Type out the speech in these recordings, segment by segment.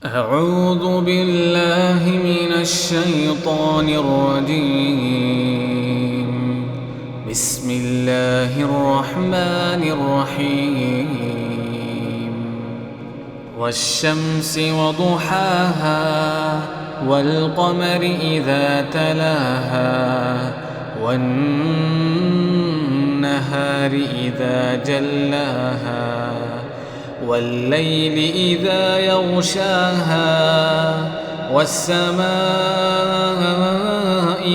أعوذ بالله من الشيطان الرجيم. بسم الله الرحمن الرحيم. والشمس وضحاها والقمر إذا تلاها والنهار إذا جلاها والليل إذا يغشاها والسماء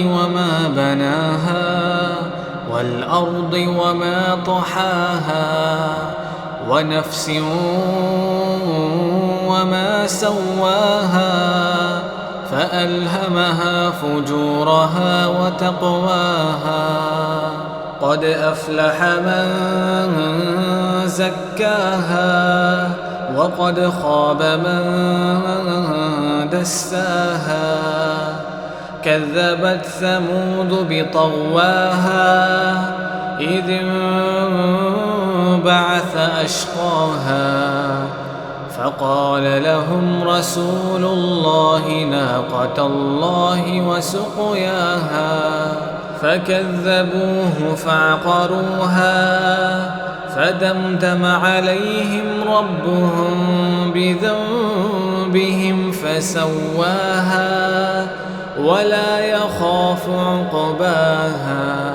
وما بناها والأرض وما طحاها ونفس وما سواها فألهمها فجورها وتقواها قد أفلح من زكاها وقد خاب من دساها كذبت ثمود بطغواها إذ انبعث أشقاها فقال لهم رسول الله ناقة الله وسقياها فكذبوه فعقروها فدمدم عليهم ربهم بذنبهم فسواها ولا يخاف عقباها